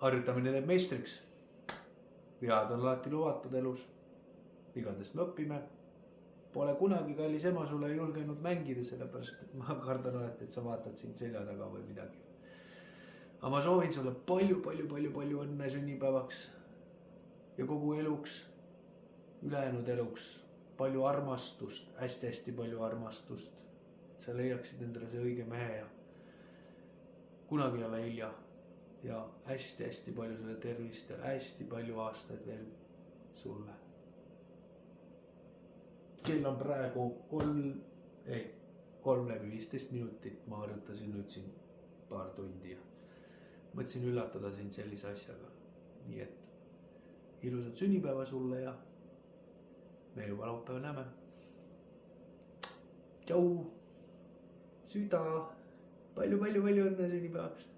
harjutamine teeb meistriks. Vead on alati lubatud elus. Vigadest me õpime. Pole kunagi, kallis ema, sulle julgenud mängida, sellepärast et ma kardan alati, et sa vaatad sind selja taga või midagi. Aga ma soovin sulle palju õnne sünnipäevaks ja kogu eluks, ülejäänud eluks, palju armastust, hästi palju armastust, et sa leiaksid endale see õige mehe ja kunagi ei ole hilja ja hästi palju sulle tervist ja hästi palju aastaid veel sulle. Kell on praegu 3:15 minutit, ma harjutasin nüüd siin paar tundi ja mõtlesin üllatada sind sellise asjaga. Nii et ilusat sünnipäeva sulle ja me juba laupäeva näeme. Tšau, süda, palju õnne sünnipäevaks.